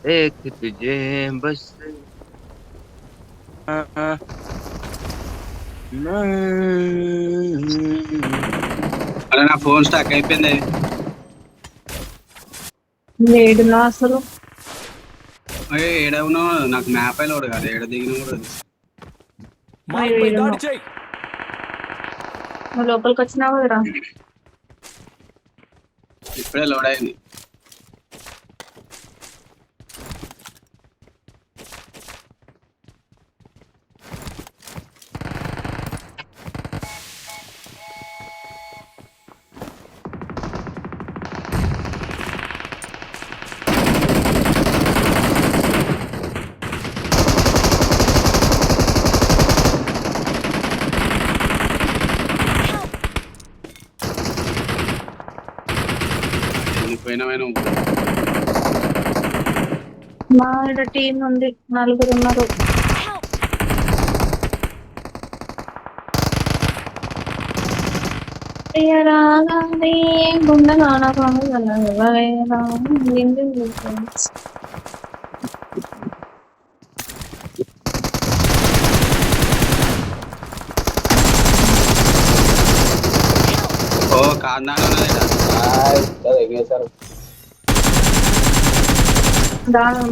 एक तुझे बस అరే నా ఫోన్ స్టాక్ అయిపోయింది. లేడునా అసలు అరే ఏడవునో నాకు మ్యాప్ అయిలో కాదు, ఏడ దిగిన కూడా తెలుసు. మార్క్ పై లేడునా. దాడి చేయి. నువ్వు లోపలికి వచ్చినావు కదరా. ఇప్పుడే లోడ్ అయింది. పోయినా మా ఈడ టీం ఉంది, 4 ఉన్నారు. రాగానే గుండెగాన ఓ కాందానే ఉన్నది ఎగేశారు.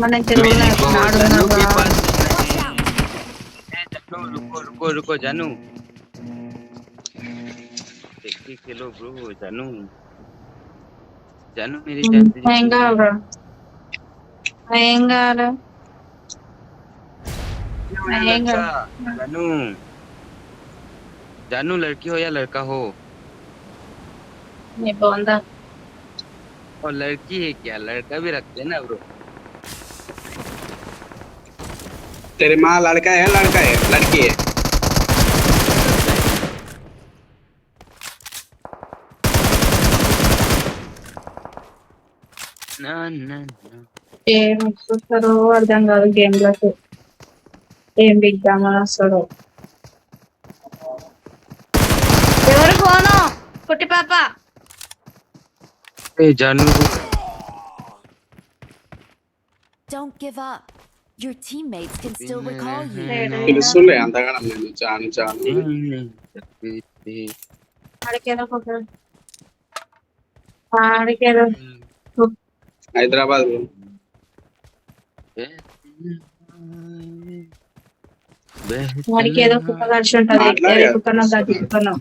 మన मेरे को जानू के తెలుగు पास जानू रुको रुको रुको जानू देखिए खेलो ब्रो जानू जानू मेरी जान तुझे ఏం కావాలరా, ఏం కావాలి, ఏం लड़का కావాలి. जानू जानू लड़की हो या लड़का हो నీ బోందా और लड़की है क्या लड़का भी रखते हैं ना ब्रो तेरे माँ लड़का है लड़की है. ना ना ना ఏం చూస్తారో అర్థం కాదు గేమ్ లోకి, ఏం బిగ్గామని వస్తాడో. ఎవరు ఫోను కుట్టి పాప. ए जानू Don't give up. Your teammates can still recall you. తెలుసులే అంతగానం నేను చాను చాను. ఆడికేదో ఆడికేదో హైదరాబాద్ వాడికి ఏదో కుక్క కలిసి ఉంటది. మాట్లాడు. ఏ కుక్కనో గడ్డి కుక్కనో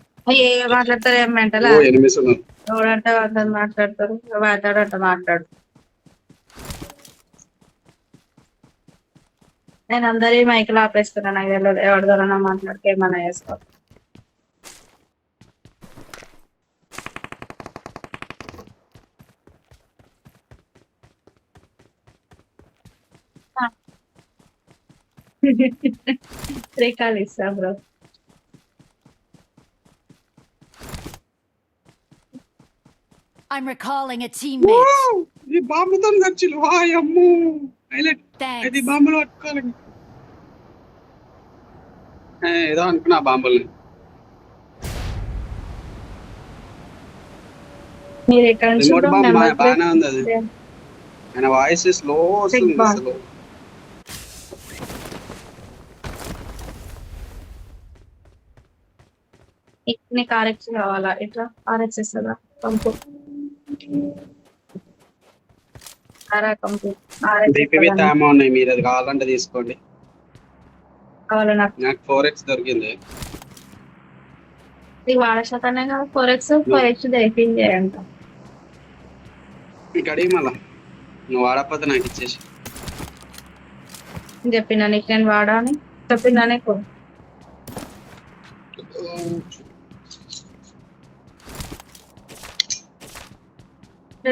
ఏ మాట్లాడతారు, ఏం మెంటలా ఎనిమిస్ ఉన్నారు. ఎవడంటే అందరు మాట్లాడతారు, మాట్లాడంట మాట్లాడు. నేను అందరి మైకులు ఆపేస్తున్నా, నాకు తెలియదు ఎవరిదోనన్నా మాట్లాడితే ఏమన్నా చేసుకో. శ్రీకాళ ఇస్తా bro. I'm recalling a teammate. ఈ బాంబుతో ఖర్చులు హాయ్ అమ్ము హైలైట్. Thanks. ఇది బాంబులు పట్టుకోవాలి. ఏదో అనుకున్నా బాంబుల్ని. మీరు ఎక్కడ నుంచి రిమోట్ bro? బాంబ్ నెంబర్ బాగానే ఉంది అది. ఆయన వాయిస్ స్లో వస్తుంది Big bomb. అసలు. నీకు ఆర్ఎక్స్ కావాలా? ఎట్లా ఆర్ఎక్స్ ఇస్తుందా? పంపు పంపు బీపీ విత్ ఆమో ఉన్నాయి, మీరు అది కావాలంటే తీసుకోండి. కావాలా? నాకు 4x దొరికింది. నీకు వాడశాతనే కదా 4x దొరికింది అంట. మీకు అడిగి మళ్ళా నువ్వు వాడకపోతే నాకు ఇచ్చేసి. చెప్పినా నీకు నేను వాడా అని చెప్పినా నీకు.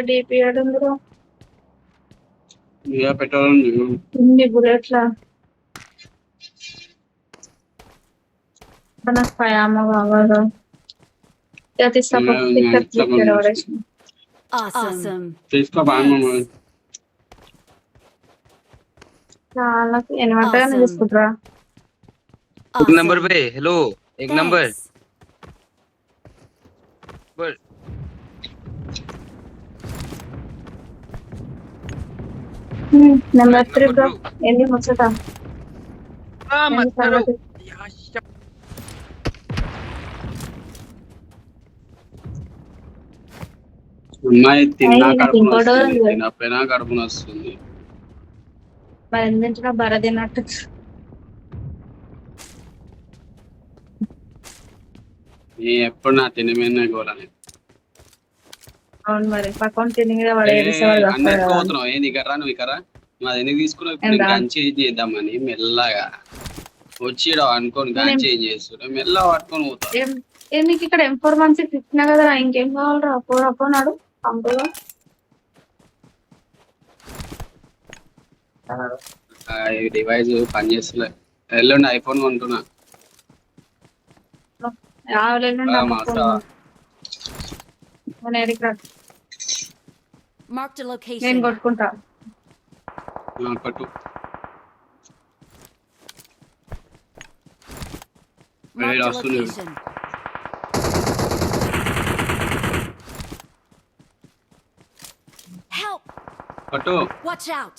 డిపి ఉందిరా ఇక పెట్రోల్ ఇన్ని బుల్లెట్లా నాకు పయామ కావాలా? Awesome. తీసుకో బాగా. వాళ్ళకి ఎనిమిదిగా తీసుకుంటారా? एक नंबर पे हेलो एक नंबर पर నెంబర్ 3 బ్రో ఏంది ముచ్చట ఏంది మచ్చరు సంగతి? అమ్మాయి తిన్నా నాకు కడుపున ఇంకోటి వస్తుంది, ఉంది. తినకపోయినా కడుపున వస్తుంది. మరి ఎందుకు బర తిన్నట్టు ఎప్పుడు నా తిని మీదనే గోలని. అవును మరి పక్కన తిని మీద వాడు ఏడిసేవాడు అన్నట్టు పోతున్నావు, ఏంది ఇకరా నువ్వు ఇకరా నువ్వు అది ఎందుకు తీసుకున్నావు? ఇప్పుడు ఎంత? గన్ చేంజ్ చేద్దామని మెల్లగా వచ్చి అనుకోని గన్ చేంజ్ చేస్తున్నా, మెల్లగా పట్టుకొని పోతా. నీకు ఇక్కడ M416 ఇచ్చినా కదా ఇంకేం కావాలరా అపోనాడు పంపుగా ఈ డివైస్ పని చేస్తలే. ఎల్లుండి ఐఫోన్ కొంటున్నా. Marked a నేను location. కొట్టుకుంటా పట్టు Marked a వస్తుంది. location. Help! పట్టు Watch out!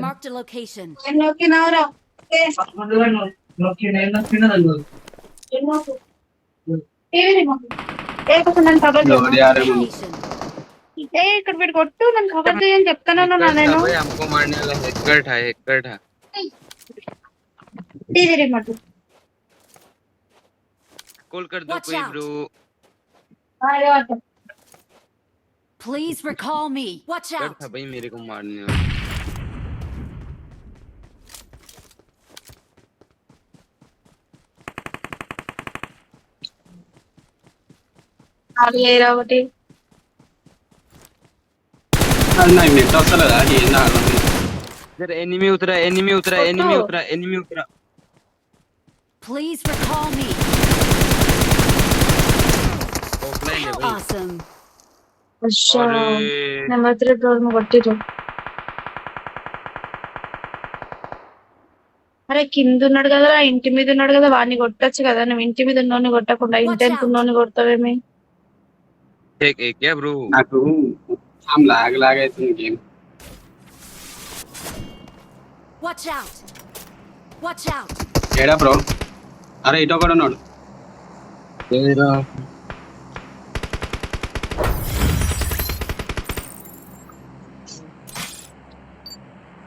Marked a location. నోకినావురా నన్ను కవర్ లోడి ఆరేమో. Location. ఇక్కడ మీరు కొట్టు నన్ను కవర్ చేయని చెప్తాను నేను हमको मारने वाला हैकर था టీవీ రిమోట్ कॉल कर दो Watch कोई out. Bro. Please recall me. Watch कर out! था भाई मेरे को मारने वाला. ఏరా ఒకటి అది నాకు నెట్ వస్తలేదా ఏందా అర్థం లేదు. इधर एनिमी उतरा एनिमी उतरा. Please recall me. ऑफलाइन है भाई. Awesome. अरे నెంబర్ 3 బ్రో కొట్టిరు అరే కింద ఉన్నాడు కదా ఇంటి మీద ఉన్నాడు కదా వాడిని కొట్టొచ్చు కదా నువ్వు ఇంటి మీద ఉన్నోని కొట్టకుండా ఇంటి ఎంత ఉన్నోని కొడతావేమి एक क्या ब्रो. నాకు మొత్తం లాగ్ అవుతుంది game. Watch out. Watch out. ఏడా బ్రో? అరే ఇటో కూడా ఉన్నాడు. तेरा